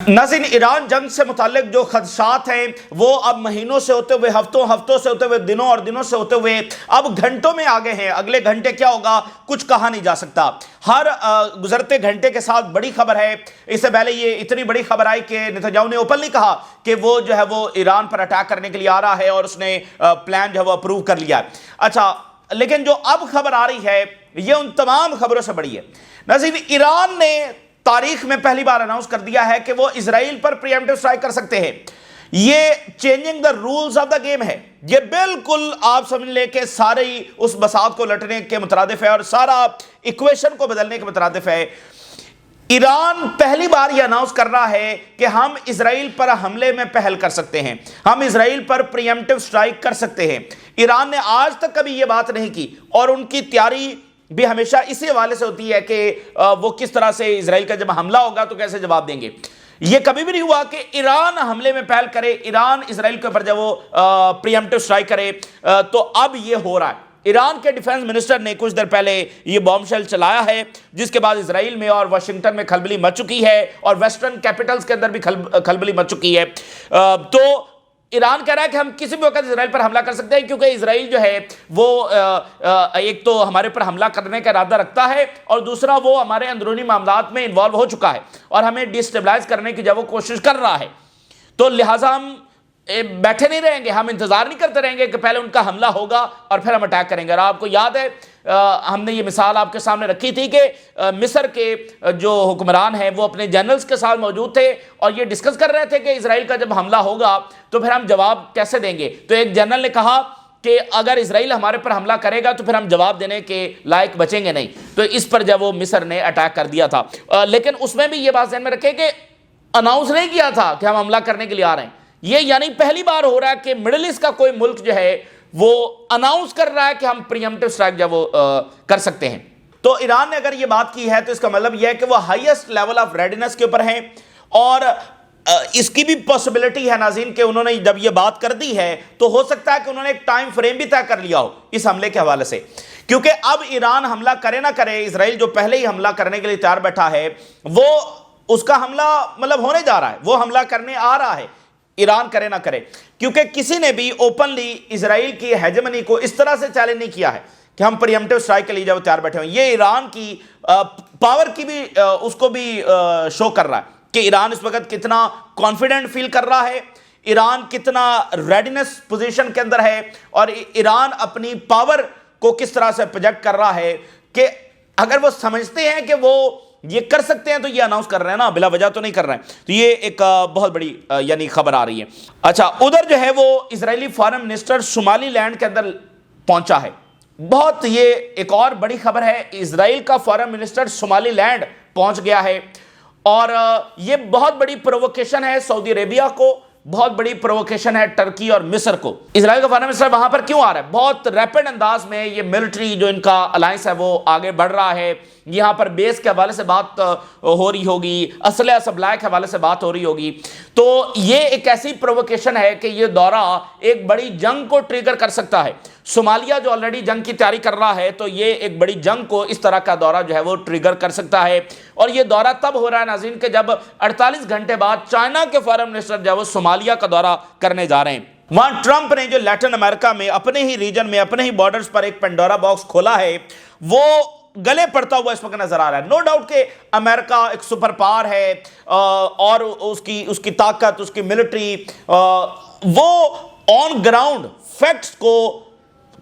नाज़रीन, ईरान जंग से मुताल्लिक जो खदशात हैं वो अब महीनों से होते हुए, हफ्तों से होते हुए, दिनों और दिनों से होते हुए अब घंटों में आ गए हैं। अगले घंटे क्या होगा कुछ कहा नहीं जा सकता। हर गुजरते घंटे के साथ बड़ी खबर है। इससे पहले ये इतनी बड़ी खबर आई कि नेतन्याहू ने ओपनली कहा कि वो जो है वो ईरान पर अटैक करने के लिए आ रहा है और उसने प्लान जो है वो अप्रूव कर लिया। अच्छा, लेकिन जो अब खबर आ रही है ये उन तमाम खबरों से बड़ी है। नाज़रीन, ईरान ने तारीख में पहली बार अनाउंस कर दिया है कि वो इजराइल पर प्रीएम्प्टिव स्ट्राइक कर सकते हैं। ये changing the rules of the game है। ये बिल्कुल आप समझ ले कि सारे उस बसात को लटने के मुतरादिफ है और सारा इक्वेशन को बदलने के मुतरादिफ है। ईरान पहली बार यह अनाउंस कर रहा है कि हम इजराइल पर हमले में पहल कर सकते हैं, हम इजराइल पर प्रीएम्प्टिव स्ट्राइक कर सकते हैं। ईरान ने आज तक कभी यह बात नहीं की और उनकी तैयारी भी हमेशा इसी हवाले से होती है कि वो किस तरह से इजराइल का जब हमला होगा तो कैसे जवाब देंगे। ये कभी भी नहीं हुआ कि ईरान हमले में पहल करे, ईरान इजराइल के ऊपर जब वो प्रीएम्प्टिव स्ट्राइक करे। तो अब ये हो रहा है। ईरान के डिफेंस मिनिस्टर ने कुछ देर पहले ये बॉम्बशेल चलाया है, जिसके बाद इजराइल में और वाशिंगटन में खलबली मच चुकी है और वेस्टर्न कैपिटल्स के अंदर भी खलबली मच चुकी है। तो ईरान कह रहा है कि हम किसी भी वक्त इजराइल पर हमला कर सकते हैं, क्योंकि इजराइल जो है वो एक तो हमारे पर हमला करने का इरादा रखता है और दूसरा वो हमारे अंदरूनी मामलात में इन्वॉल्व हो चुका है और हमें डिस्टेबलाइज करने की जब वो कोशिश कर रहा है। तो लिहाजा हम बैठे नहीं रहेंगे, हम इंतजार नहीं करते रहेंगे कि पहले उनका हमला होगा और फिर हम अटैक करेंगे। और आपको याद है हमने ये मिसाल आपके सामने रखी थी कि मिस्र के जो हुक्मरान हैं वो अपने जनरल्स के साथ मौजूद थे और ये डिस्कस कर रहे थे कि इजराइल का जब हमला होगा तो फिर हम जवाब कैसे देंगे। तो एक जनरल ने कहा कि अगर इजराइल हमारे पर हमला करेगा तो फिर हम जवाब देने के लायक बचेंगे नहीं। तो इस पर जब वो मिस्र ने अटैक कर दिया था, लेकिन उसमें भी ये बात ध्यान में रखें कि अनाउंस नहीं किया था कि हम हमला करने के लिए आ रहे हैं। ये यानी पहली बार हो रहा है कि मिडिल ईस्ट का कोई मुल्क जो है वो अनाउंस कर रहा है कि हम प्रीएम्प्टिव स्ट्राइक जब वो कर सकते हैं। तो ईरान ने अगर ये बात की है तो इसका मतलब यह है कि वो हाईएस्ट लेवल ऑफ रेडीनेस के ऊपर हैं और इसकी भी पॉसिबिलिटी है नाज़रीन कि उन्होंने जब ये बात कर दी है तो हो सकता है कि उन्होंने एक टाइम फ्रेम भी तय कर लिया हो इस हमले के हवाले से, क्योंकि अब ईरान हमला करे ना करे, इजराइल जो पहले ही हमला करने के लिए तैयार बैठा है वो उसका हमला मतलब होने जा रहा है, वो हमला करने आ रहा है, ईरान करे ना करे। क्योंकि किसी ने भी ओपनली इजराइल की हेजेमनी को इस तरह से चैलेंज नहीं किया है कि हम प्रीएम्प्टिव स्ट्राइक के लिए जब तैयार बैठे हुए। ये ईरान की पावर की भी उसको भी शो कर रहा है कि ईरान इस वक्त कितना कॉन्फिडेंट फील कर रहा है, ईरान कितना रेडीनेस पोजीशन के अंदर है और ईरान अपनी पावर को किस तरह से प्रोजेक्ट कर रहा है कि अगर वो समझते हैं कि वो ये कर सकते हैं तो ये अनाउंस कर रहे हैं ना, बिला वजह तो नहीं कर रहे हैं। तो ये एक बहुत बड़ी यानी खबर आ रही है। अच्छा, उधर जो है वो Israeli foreign minister Somali land के अंदर पहुंचा है। बहुत ये एक और बड़ी खबर है, इजराइल का फॉरेन मिनिस्टर सोमाली लैंड पहुंच गया है और ये बहुत बड़ी प्रोवोकेशन है सऊदी अरेबिया को, बहुत बड़ी प्रोवोकेशन है टर्की और मिस्र को। इजराइल का फॉरेन मिनिस्टर वहां पर क्यों आ रहा है? बहुत रैपिड अंदाज में ये मिलिट्री जो इनका अलायंस है वो आगे बढ़ रहा है। यहां पर बेस के हवाले से बात हो रही होगी, असले सप्लाई के हवाले से बात हो रही होगी। तो ये एक ऐसी प्रोवोकेशन है कि ये दौरा एक बड़ी जंग को ट्रिगर कर सकता है। सोमालिया जो ऑलरेडी जंग की तैयारी कर रहा है, तो ये एक बड़ी जंग को इस तरह का दौरा जो है वो ट्रिगर कर सकता है। और ये दौरा तब हो रहा है नाज़रीन कि जब 48 घंटे बाद चाइना के फॉरेन मिनिस्टर जो है वो सोमालिया का दौरा करने जा रहे हैं। वहां ट्रंप ने जो लैटिन अमेरिका में अपने ही रीजन में अपने ही बॉर्डर्स पर एक पेंडोरा बॉक्स खोला है वो गले पड़ता हुआ इस वक्त नजर आ रहा है। नो डाउट कि अमेरिका एक सुपर पावर है और उसकी ताकत, उसकी मिलिट्री वो ऑन ग्राउंड फैक्ट्स को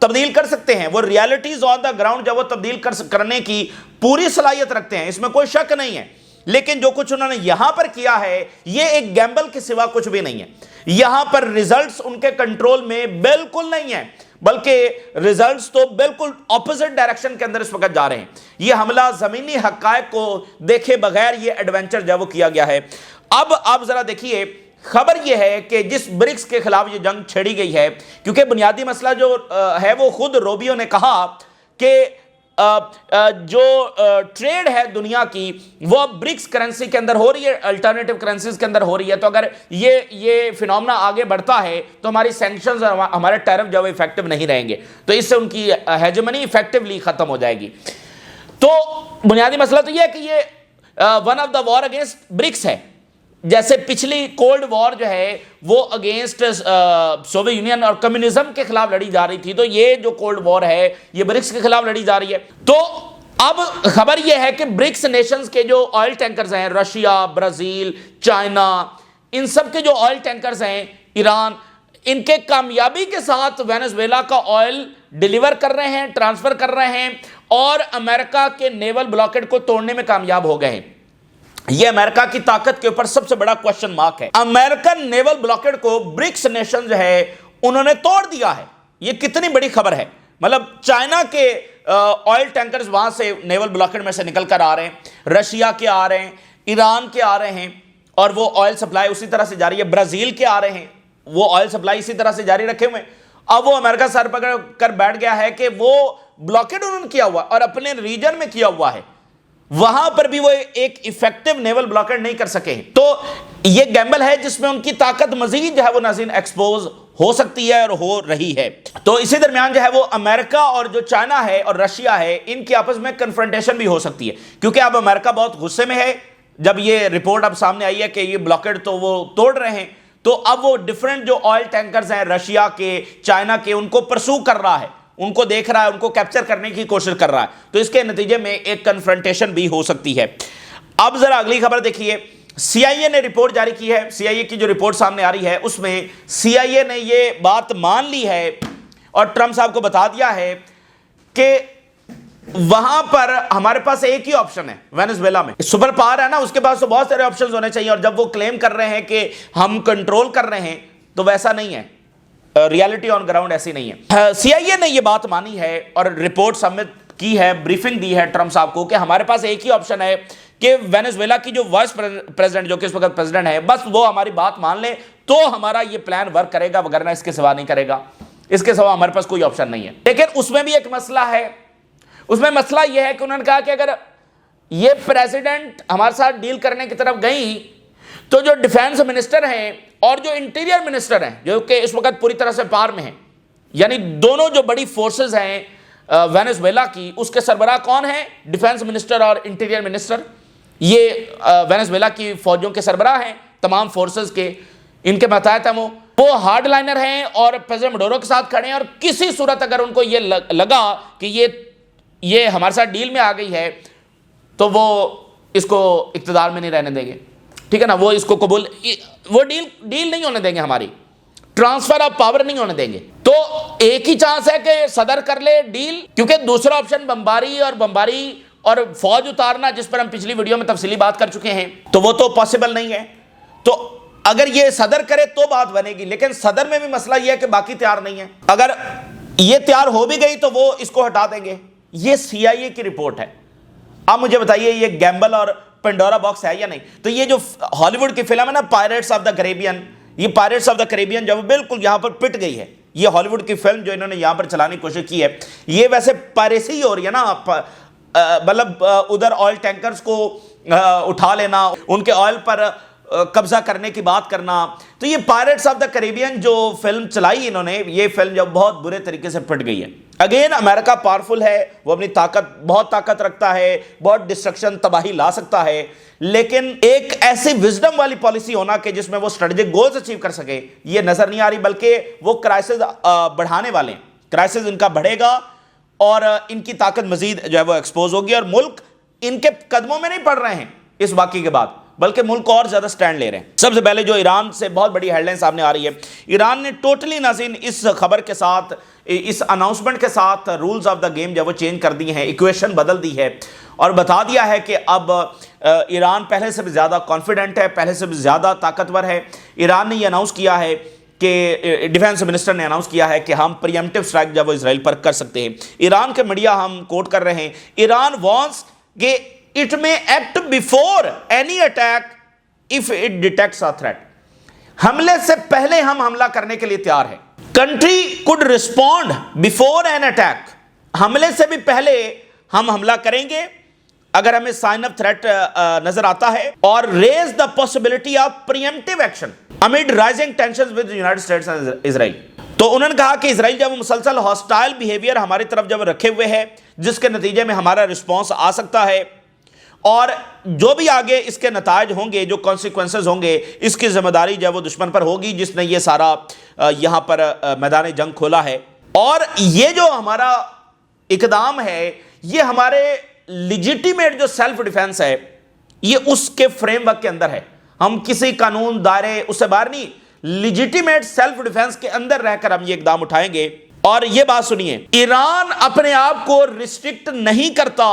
तब्दील कर सकते हैं, वो रियलिटीज ऑन द ग्राउंड जब वो तब्दील करने की पूरी सलाहियत रखते हैं, इसमें कोई शक नहीं है। लेकिन जो कुछ उन्होंने यहां पर किया है ये एक गैम्बल के सिवा कुछ भी नहीं है। यहां पर रिजल्ट्स उनके कंट्रोल में बिल्कुल नहीं है, बल्कि रिजल्ट्स तो बिल्कुल ऑपोजिट डायरेक्शन के अंदर इस वक्त जा रहे हैं। ये हमला जमीनी हकायक को देखे बगैर ये एडवेंचर जब वो किया गया है। अब आप जरा देखिए, खबर यह है कि जिस ब्रिक्स के खिलाफ ये जंग छेड़ी गई है, क्योंकि बुनियादी मसला जो है वो खुद रोबियो ने कहा कि जो ट्रेड है दुनिया की वो ब्रिक्स करेंसी के अंदर हो रही है, अल्टरनेटिव करेंसीज के अंदर हो रही है। तो अगर ये फिनोमेना आगे बढ़ता है तो हमारी सैंक्शंस और हमारे टैरिफ जो इफेक्टिव नहीं रहेंगे, तो इससे उनकी हेजेमनी इफेक्टिवली खत्म हो जाएगी। तो बुनियादी मसला तो यह है कि ये one of the war against BRICS है जैसे पिछली कोल्ड वॉर जो है वो अगेंस्ट सोवियत यूनियन और कम्युनिज्म के खिलाफ लड़ी जा रही थी, तो ये जो कोल्ड वॉर है ये ब्रिक्स के खिलाफ लड़ी जा रही है। तो अब खबर यह है कि ब्रिक्स नेशंस के जो ऑयल टैंकर्स हैं, रशिया, ब्राजील, चाइना, इन सब के जो ऑयल टैंकर्स हैं, ईरान, इनके कामयाबी के साथ वेनेजुएला का ऑयल डिलीवर कर रहे हैं, ट्रांसफर कर रहे हैं और अमेरिका के नेवल ब्लॉकेड को तोड़ने में कामयाब हो गए हैं। यह अमेरिका की ताकत के ऊपर सबसे बड़ा क्वेश्चन मार्क है। अमेरिकन नेवल ब्लॉकेड को ब्रिक्स नेशन जो है उन्होंने तोड़ दिया है। यह कितनी बड़ी खबर है। मतलब चाइना के ऑयल टैंकर्स वहां से नेवल ब्लॉकेड में से निकल कर आ रहे हैं, रशिया के आ रहे हैं, ईरान के आ रहे हैं और वो ऑयल सप्लाई उसी तरह से जारी है। ब्राजील के आ रहे हैं, वो ऑयल सप्लाई इसी तरह से जारी रखे हुए। अब वो अमेरिका सर पकड़ कर बैठ गया है कि वो ब्लॉकेड उन्होंने किया हुआ और अपने रीजन में किया हुआ है, वहां पर भी वो एक इफेक्टिव नेवल ब्लॉकेड नहीं कर सके। तो ये गैम्बल है जिसमें उनकी ताकत मजीद जो है वो नाज़रीन एक्सपोज हो सकती है और हो रही है। तो इसी दरमियान जो है वो अमेरिका और जो चाइना है और रशिया है, इनकी आपस में कन्फ्रंटेशन भी हो सकती है, क्योंकि अब अमेरिका बहुत गुस्से में है। जब ये रिपोर्ट अब सामने आई है कि ये ब्लॉकेड तो वो तोड़ रहे हैं, तो अब वो डिफरेंट जो ऑयल टैंकर्स हैं रशिया के, चाइना के, उनको परसू कर रहा है, उनको देख रहा है, उनको कैप्चर करने की कोशिश कर रहा है। तो इसके नतीजे में एक कन्फ्रंटेशन भी हो सकती है। अब जरा अगली खबर देखिए, सीआईए ने रिपोर्ट जारी की है। सीआईए की जो रिपोर्ट सामने आ रही है उसमें सीआईए ने ये बात मान ली है और ट्रंप साहब को बता दिया है कि वहां पर हमारे पास एक ही ऑप्शन है वेनेजुएला में। सुपर पावर है ना, उसके पास तो बहुत सारे ऑप्शंस होने चाहिए। और जब वो क्लेम कर रहे हैं कि हम कंट्रोल कर रहे हैं, तो वैसा नहीं है, रियलिटी ऑन ग्राउंड ऐसी नहीं है। सीआईए ने ये बात मानी है और रिपोर्ट सबमिट की है, ब्रीफिंग दी है ट्रंप साहब को कि हमारे पास एक ही ऑप्शन है कि वेनेजुएला की जो वाइस प्रेसिडेंट, जो कि इस वक्त प्रेसिडेंट है, बस वो हमारी बात मान ले तो हमारा ये प्लान वर्क करेगा, वगैरह इसके सिवा नहीं करेगा। इसके सिवा हमारे पास कोई ऑप्शन नहीं है। लेकिन उसमें भी एक मसला है। उसमें मसला यह है कि उन्होंने कहा कि अगर ये प्रेसिडेंट हमारे साथ डील करने की तरफ गई तो जो डिफेंस मिनिस्टर हैं और जो इंटीरियर मिनिस्टर हैं, जो कि इस वक्त पूरी तरह से पार में हैं, यानी दोनों जो बड़ी फोर्सेस हैं वेनेजुएला की, उसके सरबराह कौन है? डिफेंस मिनिस्टर और इंटीरियर मिनिस्टर। ये वेनेजुएला की फौजों के सरबराह हैं, तमाम फोर्सेस के। इनके बताया वो हार्ड लाइनर हैं और प्रेसिडेंट मडूरो के साथ खड़े हैं। और किसी सूरत अगर उनको ये लगा कि ये हमारे साथ डील में आ गई है, तो वो इसको इक़्तिदार में नहीं रहने देंगे, ठीक है ना। वो इसको कबूल, वो डील नहीं होने देंगे, हमारी ट्रांसफर ऑफ पावर नहीं होने देंगे। तो एक ही चांस है कि सदर कर ले डील, क्योंकि दूसरा ऑप्शन बमबारी और फौज उतारना, जिस पर हम पिछली वीडियो में तफसीली बात कर चुके हैं, तो वो तो पॉसिबल नहीं है। तो अगर ये सदर करे तो बात बनेगी, लेकिन सदर में भी मसला यह है कि बाकी तैयार नहीं है। अगर ये तैयार हो भी गई तो वो इसको हटा देंगे। ये सीआईए की रिपोर्ट है। अब मुझे बताइए ये गैम्बल और पेंडोरा बॉक्स है या नहीं? तो ये जो हॉलीवुड की फिल्म है ना, पायरेट्स ऑफ द कैरेबियन, ये पायरेट्स ऑफ द कैरेबियन जब बिल्कुल यहां पर पिट गई है, ये हॉलीवुड की फिल्म जो इन्होंने यहां पर चलाने की कोशिश की है, ये वैसे पायरेसी ही हो रही है ना, मतलब उधर ऑयल टैंकर्स को उठा लेना, उनके ऑयल पर कब्जा करने की बात करना। तो ये पायरेट्स ऑफ द कैरेबियन जो फिल्म चलाई इन्होंने, ये फिल्म जब बहुत बुरे तरीके से पिट गई है। अगेन अमेरिका पावरफुल है, वो अपनी बहुत ताकत रखता है, बहुत डिस्ट्रक्शन, तबाही ला सकता है, लेकिन एक ऐसी विजडम वाली पॉलिसी होना कि जिसमें वो स्ट्रेटेजिक गोल्स अचीव कर सके, ये नजर नहीं आ रही। बल्कि वो क्राइसिस बढ़ाने वाले हैं, क्राइसिस इनका बढ़ेगा और इनकी ताकत मजीद जो है वो एक्सपोज होगी और मुल्क इनके कदमों में नहीं पड़ रहे हैं इस वाकई के बाद, बल्कि मुल्क और ज्यादा स्टैंड ले रहे हैं। सबसे पहले जो ईरान से बहुत बड़ी हेडलाइन सामने आ रही है, ईरान ने टोटली नाज़रीन इस खबर के साथ, इस अनाउंसमेंट के साथ रूल्स ऑफ द गेम जब वो चेंज कर दी हैं, इक्वेशन बदल दी है और बता दिया है कि अब ईरान पहले से भी ज़्यादा कॉन्फिडेंट है, पहले से भी ज़्यादा ताकतवर है। ईरान ने ये अनाउंस किया है कि डिफेंस मिनिस्टर ने अनाउंस किया है कि हम प्रीएम्प्टिव स्ट्राइक जब वो इसराइल पर कर सकते हैं। ईरान के मीडिया हम कोट कर रहे हैं, ईरान वॉन्ट्स कि it may act before any attack if it detects a threat. हमले से पहले हम हमला करने के लिए तैयार है। Country could respond before an attack, हमले से भी पहले हम हमला करेंगे अगर हमें साइन ऑफ थ्रेट नजर आता है, और raise the possibility of preemptive action amid rising tensions with United States and Israel. तो उन्होंने कहा कि इजराइल जब मुसलसल हॉस्टाइल बिहेवियर हमारी तरफ जब रखे हुए है, जिसके नतीजे में हमारा रिस्पॉन्स आ सकता है, और जो भी आगे इसके नताज होंगे, जो कॉन्सिक्वेंसेज होंगे, इसकी जिम्मेदारी जो है वो दुश्मन पर होगी जिसने ये सारा यहां पर मैदान जंग खोला है। और ये जो हमारा इकदाम है, ये हमारे लिजिटिमेट जो सेल्फ डिफेंस है, ये उसके फ्रेमवर्क के अंदर है। हम किसी कानून दायरे उससे बाहर नहीं, लिजिटिमेट सेल्फ डिफेंस के अंदर रहकर हम ये इकदाम उठाएंगे। और ये बात सुनिए, ईरान अपने आप को रिस्ट्रिक्ट नहीं करता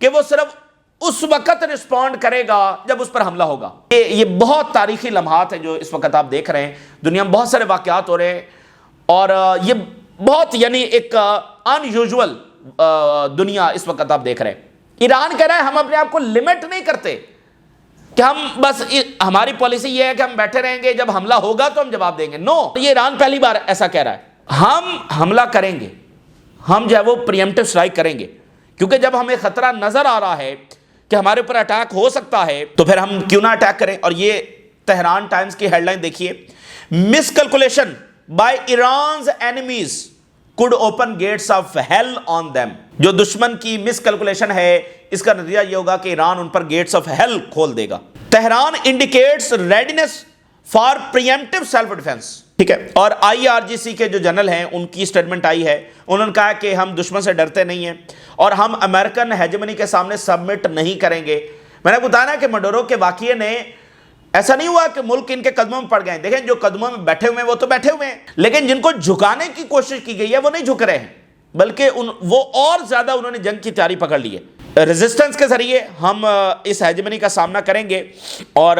कि वो सिर्फ उस वक्त रिस्पॉन्ड करेगा जब उस पर हमला होगा। ये बहुत तारीखी लम्हात है जो इस वक्त आप देख रहे हैं। दुनिया में बहुत सारे वाकयात हो रहे हैं और ये बहुत यानी एक अनयूजुअल दुनिया इस वक्त आप देख रहे हैं। ईरान कह रहा है हम अपने आप को लिमिट नहीं करते कि हम बस हमारी पॉलिसी ये है कि हम बैठे रहेंगे, जब हमला होगा तो हम जवाब देंगे। नो, ये ईरान पहली बार ऐसा कह रहा है। हम हमला करेंगे, हम जो है वो प्रीएम्प्टिव स्ट्राइक करेंगे, क्योंकि जब हमें खतरा नजर आ रहा है कि हमारे ऊपर अटैक हो सकता है तो फिर हम क्यों ना अटैक करें। और ये तेहरान टाइम्स की हेडलाइन देखिए, miscalculation by Iran's enemies could open gates of hell on them. जो दुश्मन की मिसकैलकुलेशन है, इसका नतीजा यह होगा कि ईरान उन पर गेट्स ऑफ हेल खोल देगा। Tehran indicates readiness for pre-emptive self defence, ठीक है। और IRGC के जो जनरल हैं, उनकी स्टेटमेंट आई है, उन्होंने कहा कि हम दुश्मन से डरते नहीं हैं और हम अमेरिकन हेजेमनी के सामने सबमिट नहीं करेंगे। मैंने बताया ना कि मडोरो के वाकये ने ऐसा नहीं हुआ कि मुल्क इनके कदमों में पड़ गए। देखें, जो कदमों में बैठे हुए हैं वो तो बैठे हुए हैं, लेकिन जिनको झुकाने की कोशिश की गई है वो नहीं झुक रहे हैं, बल्कि वो और ज्यादा उन्होंने जंग की तैयारी पकड़ ली है। रेजिस्टेंस के जरिए हम इस हेजेमनी का सामना करेंगे और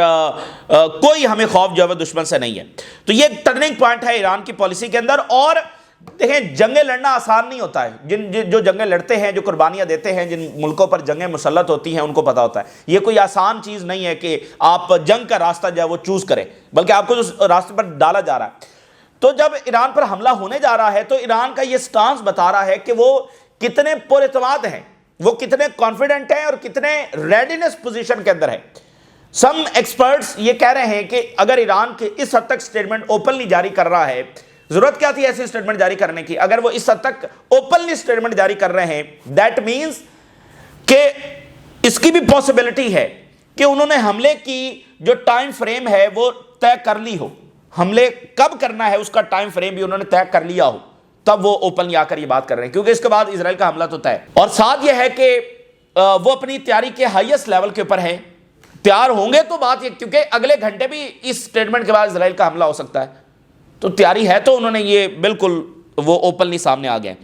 कोई हमें खौफ जो है दुश्मन से नहीं है। तो ये टर्निंग पॉइंट है ईरान की पॉलिसी के अंदर। और देखें, जंगें लड़ना आसान नहीं होता है। जो जंगें लड़ते हैं, जो कुर्बानियां देते हैं, जिन मुल्कों पर जंगें मुसल्लत होती हैं, उनको पता होता है ये कोई आसान चीज नहीं है कि आप जंग का रास्ता जो है वो चूज करें, बल्कि आपको जो रास्ते पर डाला जा रहा है। तो जब ईरान पर हमला होने जा रहा है तो ईरान का ये स्टांस बता रहा है कि वो कितने पुरएतमाद हैं, वो कितने कॉन्फिडेंट हैं और कितने रेडीनेस पोजीशन के अंदर है। सम एक्सपर्ट्स ये कह रहे हैं कि अगर ईरान के इस हद तक स्टेटमेंट ओपनली जारी कर रहा है, जरूरत क्या थी ऐसी स्टेटमेंट जारी करने की, अगर वो इस हद तक ओपनली स्टेटमेंट जारी कर रहे हैं, दैट मींस कि इसकी भी पॉसिबिलिटी है कि उन्होंने हमले की जो टाइम फ्रेम है वो तय कर ली हो, हमले कब करना है उसका टाइम फ्रेम भी उन्होंने तय कर लिया हो, तब वो ओपनली आकर ये बात कर रहे हैं, क्योंकि इसके बाद इजराइल का हमला तो तय। और साथ ये है कि वो अपनी तैयारी के हाईएस्ट लेवल के ऊपर है, तैयार होंगे तो बात ये, क्योंकि अगले घंटे भी इस स्टेटमेंट के बाद इजराइल का हमला हो सकता है, तो तैयारी है। तो उन्होंने ये बिल्कुल वो ओपनली सामने आ गए।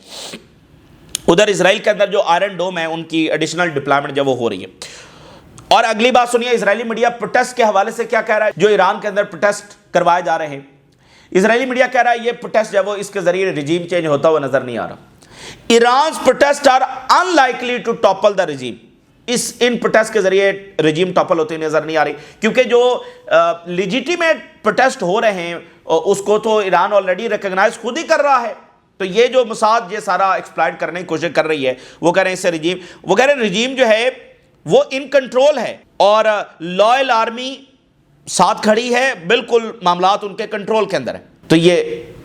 उधर इजराइल के अंदर जो आयरन डोम है, उनकी एडिशनल डिप्लॉयमेंट जब वो हो रही है। और अगली बात सुनिए, इजरायली मीडिया प्रोटेस्ट के हवाले से क्या कह रहा है। जो ईरान के अंदर प्रोटेस्ट करवाए जा रहे हैं, इजरायली मीडिया कह रहा है ये प्रोटेस्ट जो है वो इसके जरिए रिजीम चेंज होता हुआ नजर नहीं आ रहा। Iran protests are unlikely to topple the regime. इन प्रोटेस्ट के जरिए रिजीम टॉपल होती नजर नहीं आ रही, क्योंकि जो लिजिटिमेट प्रोटेस्ट हो रहे हैं उसको तो ईरान ऑलरेडी रिकॉग्नाइज खुद ही कर रहा है। तो ये जो मुसाद ये सारा एक्सप्लॉइट करने की कोशिश कर रही है, वो कह रहे हैं इससे रिजीम, वो कह रहे हैं रिजीम जो है वो इन कंट्रोल है और लॉयल आर्मी साथ खड़ी है, बिल्कुल मामलात उनके कंट्रोल के अंदर है। तो ये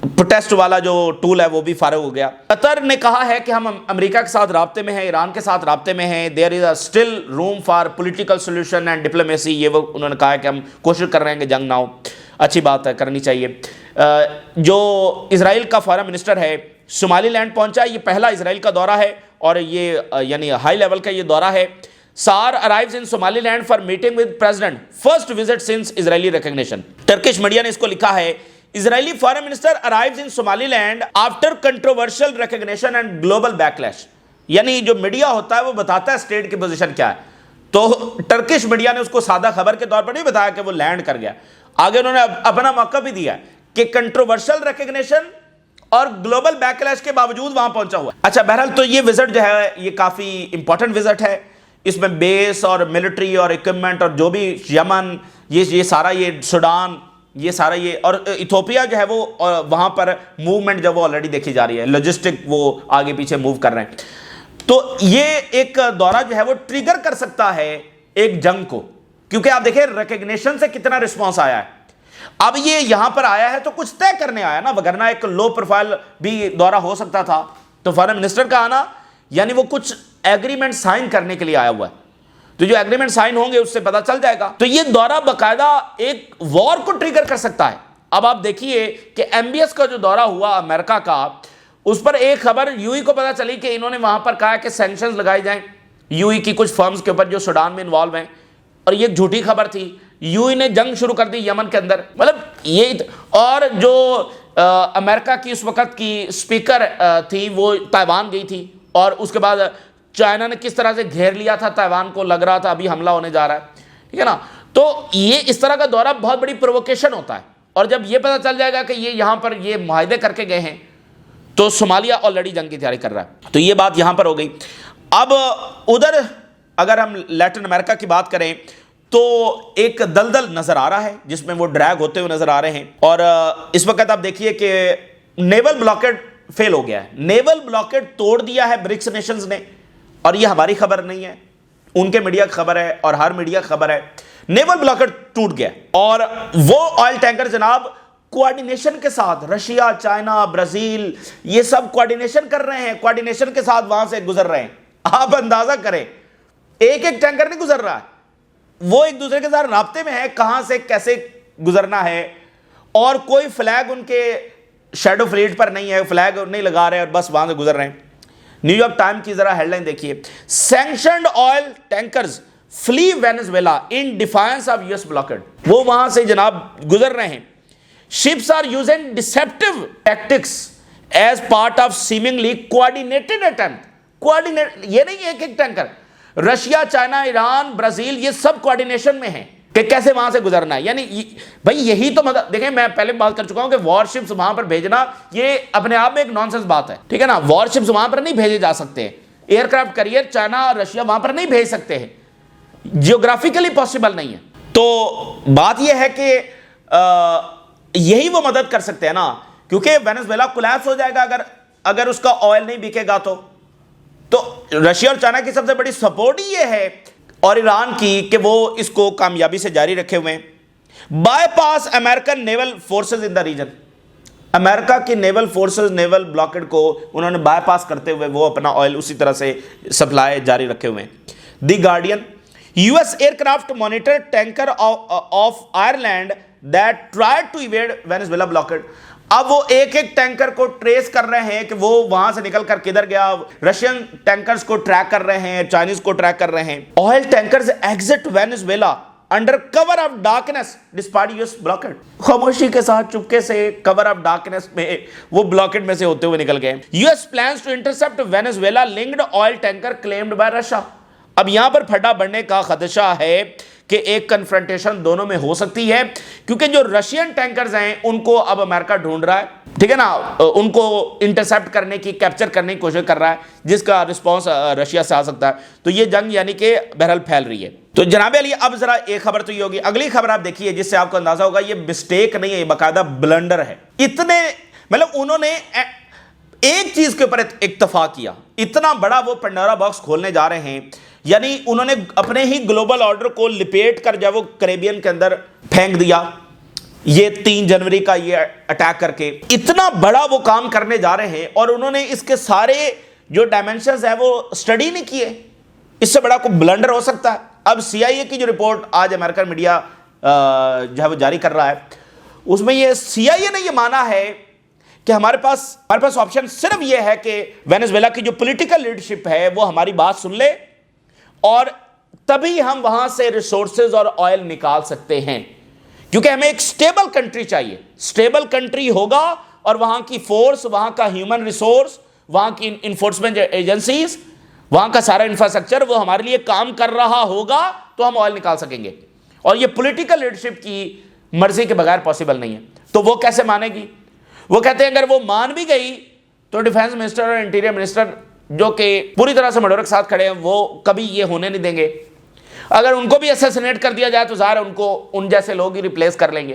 प्रोटेस्ट वाला जो टूल है वो भी फारग हो गया। कतर ने कहा है कि हम अमेरिका के साथ राब्ते में हैं, ईरान के साथ राब्ते में हैं, there is a still room for political solution and diplomacy. ये वो उन्होंने कहा है कि हम कोशिश कर रहे हैं कि जंग ना हो। अच्छी बात है, करनी चाहिए। जो इजराइल का फॉरेन मिनिस्टर है सोमालीलैंड पहुंचा, ये पहला इजराइल का दौरा है और ये यानी हाई लेवल का ये दौरा है। Saar arrives in Somaliland for meeting with president. First visit since Israeli recognition. Turkish media ने इसको लिखा है, Israeli foreign minister arrives in Somaliland after controversial recognition and global backlash. यानी जो मीडिया होता है वो बताता है स्टेट की पोजीशन क्या है, तो टर्किश मीडिया ने उसको सादा खबर के तौर पर नहीं बताया कि वो लैंड कर गया। आगे उन्होंने अपना मौका भी दिया कि कंट्रोवर्शियल रिकग्निशन और ग्लोबल बैकलैश के बावजूद वहां पहुंचा हुआ। अच्छा, बहरहाल तो ये विजिट जो है ये काफी इंपॉर्टेंट विजिट है। इसमें बेस और मिलिट्री और इक्विपमेंट और जो भी यमन, ये सारा, ये सूडान, ये सारा, ये और इथोपिया जो है वो वहां पर मूवमेंट जो वो ऑलरेडी देखी जा रही है, लॉजिस्टिक वो आगे पीछे मूव कर रहे हैं। तो ये एक दौरा जो है वो ट्रिगर कर सकता है एक जंग को, क्योंकि आप देखिए रिकग्निशन से कितना रिस्पॉन्स आया है। अब ये यहां पर आया है तो कुछ तय करने आया ना, वगरना एक लो प्रोफाइल भी दौरा हो सकता था। तो फॉरेन मिनिस्टर का आना यानी वो कुछ एग्रीमेंट साइन करने के लिए आया हुआ है। तो जो एग्रीमेंट साइन होंगे उससे पता चल जाएगा। तो ये दौरा बकायदा एक वॉर को ट्रिगर कर सकता है। अब आप देखिए कि एमबीएस का जो दौरा हुआ अमेरिका का, उस पर एक खबर यूई को पता चली कि इन्होंने वहां पर कहा कि सैंक्शंस लगाए जाएं यूई की कुछ फर्म्स के ऊपर जो सूडान में इन्वॉल्व हैं, और ये झूठी खबर थी। यूई ने जंग शुरू कर दी यमन के अंदर, मतलब ये। और जो अमेरिका की उस वक्त की स्पीकर थी वो ताइवान गई थी, और उसके बाद चाइना ने किस तरह से घेर लिया था ताइवान को, लग रहा था अभी हमला होने जा रहा है, ठीक है ना। तो ये इस तरह का दौरा बहुत बड़ी प्रोवोकेशन होता है, और जब ये पता चल जाएगा कि ये यहां पर ये मुआहदे करके गए हैं, तो सोमालिया ऑलरेडी जंग की तैयारी कर रहा है। तो ये बात यहां पर हो गई। अब उधर अगर हम लैटिन अमेरिका की बात करें तो एक दलदल नजर आ रहा है जिसमें वो ड्रैग होते हुए नजर आ रहे हैं। और इस वक्त आप देखिए कि नेवल ब्लॉकेड फेल हो गया है, नेवल ब्लॉकेड तोड़ दिया है ब्रिक्स नेशंस ने। और ये हमारी खबर नहीं है, उनके मीडिया की खबर है, और हर मीडिया की खबर है। नेवल ब्लॉकेड टूट गया, और वो ऑयल टैंकर जनाब कोऑर्डिनेशन के साथ, रशिया, चाइना, ब्राजील, ये सब कोऑर्डिनेशन कर रहे हैं, कोऑर्डिनेशन के साथ वहां से गुजर रहे हैं। आप अंदाजा करें, एक एक टैंकर नहीं गुजर रहा है, वो एक दूसरे के साथ राब्ते में है कहां से कैसे गुजरना है। और कोई फ्लैग उनके शैडो फ्लीट पर नहीं है, फ्लैग नहीं लगा रहे और बस वहां से गुजर रहे हैं। न्यूयॉर्क टाइम की जरा हेडलाइन देखिए, sanctioned oil tankers flee Venezuela in defiance of US blockade. वो वहां से जनाब गुजर रहे हैं। Ships are using deceptive tactics as part of seemingly coordinated attempt. Coordinate ये नहीं है एक एक tanker, Russia, China, Iran, Brazil, ये सब कोऑर्डिनेशन में है कि कैसे वहां से गुजरना है। यानी भाई यही तो मतलब देखें, मैं पहले बात कर चुका हूं कि वॉरशिप्स वहां पर भेजना ये अपने आप में एक नॉनसेंस बात है, ठीक है ना। वॉरशिप्स वहां पर नहीं भेजे जा सकते, एयरक्राफ्ट कैरियर चाइना और रशिया वहां पर नहीं भेज सकते हैं, जियोग्राफिकली पॉसिबल नहीं है। तो बात यह है कि यही वो मदद कर सकते हैं ना, क्योंकि वेनेजुएला कोलैप्स हो जाएगा अगर उसका ऑयल नहीं बिकेगा। तो रशिया और चाइना की सबसे बड़ी सपोर्ट ही ये है, और ईरान की, कि वो इसको कामयाबी से जारी रखे हुए हैं। Bypass American naval forces in the region. America की नेवल फोर्सेस नेवल ब्लॉकेड को उन्होंने बायपास करते हुए वो अपना ऑयल उसी तरह से सप्लाई जारी रखे हुए हैं। The Guardian, US aircraft monitor tanker off Ireland that tried to evade Venezuela blockade. अब वो एक एक टैंकर को ट्रेस कर रहे हैं कि वो वहां से निकलकर किधर गया। रशियन टैंकर्स को ट्रैक कर रहे हैं, चाइनीज को ट्रैक कर रहे हैं। Oil tankers exit Venezuela under cover of darkness despite US blockade. खामोशी के साथ चुपके से कवर ऑफ डार्कनेस में वो ब्लॉकेड में से होते हुए निकल गए। US plans to intercept Venezuela linked oil tanker claimed by Russia. अब यहां पर फटा बढ़ने का खदशा है कि एक कन्फ्रंटेशन दोनों में हो सकती है, क्योंकि जो रशियन टैंकर्स हैं उनको अब अमेरिका ढूंढ रहा है, ठीक है ना, उनको इंटरसेप्ट करने की, कैप्चर करने की कोशिश कर रहा है, जिसका रिस्पांस रशिया से आ सकता है। तो ये जंग यानी कि बहरहाल फैल रही है। तो जनाब अली, अब जरा एक खबर तो ये होगी, अगली खबर आप देखिए जिससे आपको अंदाजा होगा ये मिस्टेक नहीं है, ये बाकायदा ब्लंडर है। इतने मतलब उन्होंने एक चीज के ऊपर इत्तफाक किया, इतना बड़ा वो पंडोरा बॉक्स खोलने जा रहे हैं, यानी उन्होंने अपने ही ग्लोबल ऑर्डर को लिपेट कर जब वो कैरेबियन के अंदर फेंक दिया, ये 3 जनवरी का ये अटैक करके इतना बड़ा वो काम करने जा रहे हैं, और उन्होंने इसके सारे जो डायमेंशंस है वो स्टडी नहीं किए। इससे बड़ा कोई ब्लंडर हो सकता है? अब सीआईए की जो रिपोर्ट आज अमेरिकन मीडिया जो है वो जारी कर रहा है, उसमें ये सीआईए ने ये माना है कि हमारे पास ऑप्शन सिर्फ ये है कि वेनेजुएला की जो पॉलिटिकल लीडरशिप है वो हमारी बात सुन ले, और तभी हम वहां से रिसोर्सेज और ऑयल निकाल सकते हैं, क्योंकि हमें एक स्टेबल कंट्री चाहिए। स्टेबल कंट्री होगा और वहां की फोर्स, वहां का ह्यूमन रिसोर्स, वहां की इन्फोर्समेंट एजेंसीज, वहां का सारा इंफ्रास्ट्रक्चर वो हमारे लिए काम कर रहा होगा, तो हम ऑयल निकाल सकेंगे। और ये पॉलिटिकल लीडरशिप की मर्जी के बगैर पॉसिबल नहीं है। तो वो कैसे मानेगी? वो कहते हैं अगर वो मान भी गई तो डिफेंस मिनिस्टर और इंटीरियर मिनिस्टर जो कि पूरी तरह से मडोरो के साथ खड़े हैं, वो कभी ये होने नहीं देंगे। अगर उनको भी असैसिनेट कर दिया जाए तो ज़ाहिर उनको उन जैसे लोग ही रिप्लेस कर लेंगे।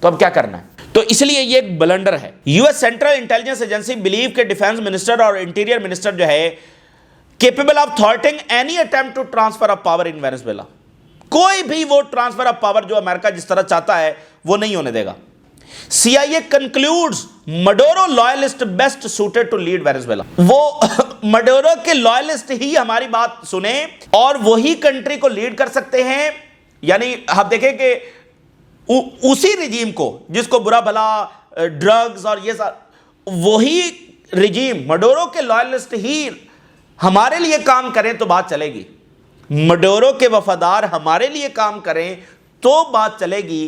तो अब क्या करना है? तो इसलिए ये एक ब्लंडर है। US Central Intelligence Agency believe के डिफेंस मिनिस्टर और इंटीरियर मिनिस्टर जो है capable of thwarting any attempt to transfer of power in Venezuela. कोई भी वो ट्रांसफर ऑफ पावर जो अमेरिका जिस तरह चाहता है वो नहीं होने देगा। CIA concludes Maduro loyalist best suited to lead Venezuela। वो मडोरो के लॉयलिस्ट ही हमारी बात सुने और वही कंट्री को लीड कर सकते हैं। यानी आप देखें कि उसी रिजीम को जिसको बुरा भला ड्रग्स और ये वही रिजीम मडोरो के लॉयलिस्ट ही हमारे लिए काम करें तो बात चलेगी। मडोरो के वफादार हमारे लिए काम करें तो बात चलेगी।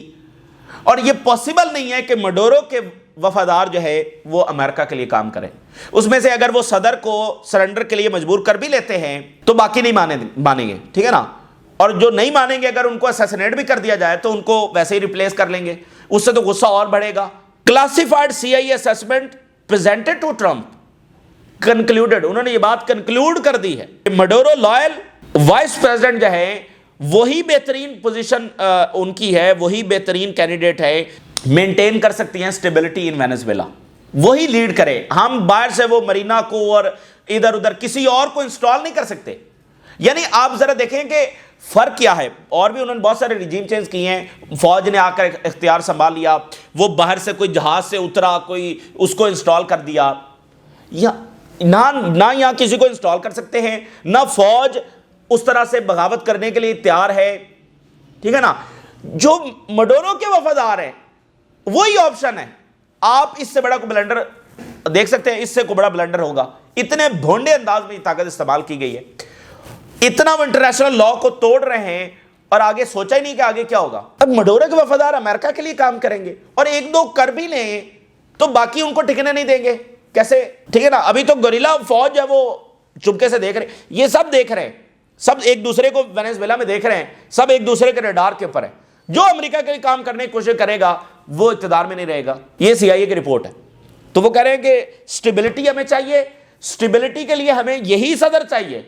और यह पॉसिबल नहीं है कि मडोरो के वफादार जो है वो अमेरिका के लिए काम करें। उसमें से अगर वो सदर को सरेंडर के लिए मजबूर कर भी लेते हैं तो बाकी नहीं मानेंगे, ठीक है ना। और जो नहीं मानेंगे, अगर उनको असैसिनेट भी कर दिया जाए तो उनको वैसे ही रिप्लेस कर लेंगे, उससे तो गुस्सा और बढ़ेगा। Classified CIA assessment presented to Trump concluded, उन्होंने ये बात कंक्लूड कर दी है कि मडोरो लॉयल वाइस प्रेसिडेंट जो है वही बेहतरीन पोजीशन उनकी है, वही बेहतरीन कैंडिडेट है, मेंटेन कर सकती हैं स्टेबिलिटी इन वेनेजुएला, वही लीड करे। हम बाहर से वो मरीना को और इधर उधर किसी और को इंस्टॉल नहीं कर सकते। यानी आप जरा देखें कि फर्क क्या है। और भी उन्होंने बहुत सारे रिजीम चेंज किए हैं, फौज ने आकर इख्तियार संभाल लिया, वो बाहर से कोई जहाज से उतरा, कोई उसको इंस्टॉल कर दिया, या ना यहां किसी को इंस्टॉल कर सकते हैं, ना फौज उस तरह से बगावत करने के लिए तैयार है, ठीक है ना। जो मडोरो के वफादार हैं वही ऑप्शन है। आप इससे बड़ा कोई ब्लंडर देख सकते हैं, इससे कोई बड़ा ब्लंडर होगा। इतने भोंडे अंदाज में ताकत इस्तेमाल की गई है, इतना वो इंटरनेशनल लॉ को तोड़ रहे हैं और आगे सोचा ही नहीं कि आगे क्या होगा। अब मडोरो के वफादार अमेरिका के लिए काम करेंगे और एक दो कर भी लें तो बाकी उनको टिकने नहीं देंगे, कैसे, ठीक है ना। अभी तो गोरिल्ला फौज है वो चुपके से देख रहे, ये सब देख रहे हैं, सब एक दूसरे को वेनेजुएला में देख रहे हैं, सब एक दूसरे के रडार के ऊपर है। जो अमेरिका के लिए काम करने की कोशिश करेगा वो इक़्तिदार में नहीं रहेगा। ये CIA की रिपोर्ट है। तो वो कह रहे हैं कि स्टेबिलिटी हमें चाहिए, स्टेबिलिटी के लिए हमें यही सदर चाहिए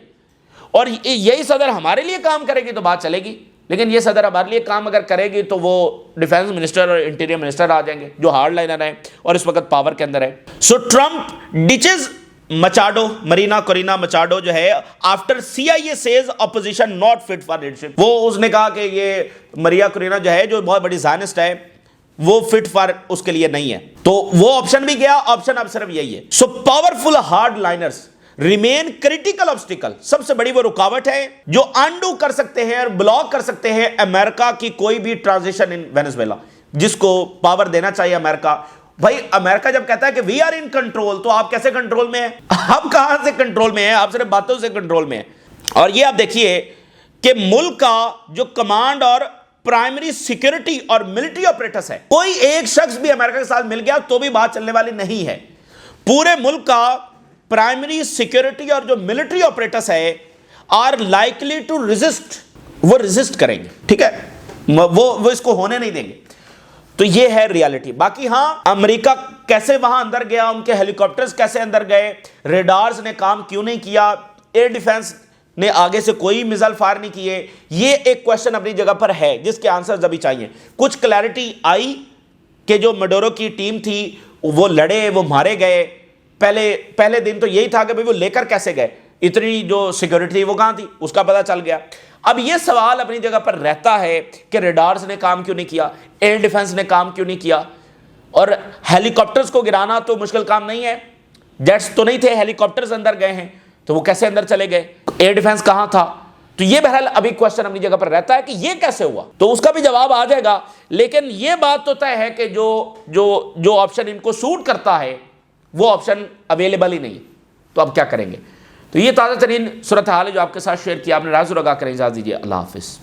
और यही सदर हमारे लिए काम करेगी तो बात चलेगी। लेकिन ये सदर हमारे लिए काम अगर करेगी तो वो डिफेंस मिनिस्टर और इंटीरियर मिनिस्टर आ जाएंगे जो हार्ड लाइनर है और इस वक्त पावर के अंदर है। So Trump ditches Machado, Marina Corina Machado जो है, after CIA says opposition not fit for leadership. वो उसने कहा कि ये मरिया कोरिना जो है, जो बहुत बड़ी ज़ायनिस्ट है, वो फिट फॉर उसके लिए नहीं है। तो वो ऑप्शन भी गया, ऑप्शन अब सिर्फ यही है। So powerful hard liners remain critical obstacle, सबसे बड़ी वो रुकावट है जो अनडू कर सकते हैं और ब्लॉक कर सकते हैं अमेरिका की कोई भी ट्रांजिशन इन वेनेजुएला, जिसको पावर देना चाहिए अमेरिका। भाई अमेरिका जब कहता है कि वी आर इन कंट्रोल, तो आप कैसे कंट्रोल में हैं? आप कहां से कंट्रोल में हैं? आप सिर्फ बातों से कंट्रोल में हैं। और ये आप देखिए कि मुल्क का जो कमांड और प्राइमरी सिक्योरिटी और मिलिट्री ऑपरेटर्स है, कोई एक शख्स भी अमेरिका के साथ मिल गया तो भी बात चलने वाली नहीं है। पूरे मुल्क का प्राइमरी सिक्योरिटी और जो मिलिट्री ऑपरेटर्स है आर लाइकली टू रेजिस्ट, वो रेजिस्ट करेंगे, ठीक है, वो इसको होने नहीं देंगे। तो ये है रियलिटी। बाकी हां, अमेरिका कैसे वहां अंदर गया, उनके हेलीकॉप्टर्स कैसे अंदर गए, रेडार्स ने काम क्यों नहीं किया, एयर डिफेंस ने आगे से कोई मिसाइल फायर नहीं किए, ये एक क्वेश्चन अपनी जगह पर है जिसके आंसर अभी चाहिए। कुछ क्लैरिटी आई कि जो मडोरो की टीम थी वो लड़े, वो मारे गए। पहले दिन तो यही था कि भाई वो लेकर कैसे गए, इतनी जो सिक्योरिटी थी वो कहां थी, उसका पता चल गया। अब ये सवाल अपनी जगह पर रहता है कि रेडार्स ने काम क्यों नहीं किया, एयर डिफेंस ने काम क्यों नहीं किया। और हेलीकॉप्टर्स को गिराना तो मुश्किल काम नहीं है, जेट्स तो नहीं थे, हेलीकॉप्टर्स अंदर गए हैं तो वो कैसे अंदर चले गए, एयर डिफेंस कहां था। तो ये बहरहाल अभी क्वेश्चन अपनी जगह पर रहता है कि ये कैसे हुआ, तो उसका भी जवाब आ जाएगा। लेकिन ये बात तो तय है कि जो ऑप्शन इनको सूट करता है वो ऑप्शन अवेलेबल ही नहीं, तो अब क्या करेंगे। तो ये ताज़ा तरीन सूरत हाल है जो आपके साथ शेयर किया आपने। राज़ रगा करें, इजाज़त दीजिए, अल्लाह हाफिज़।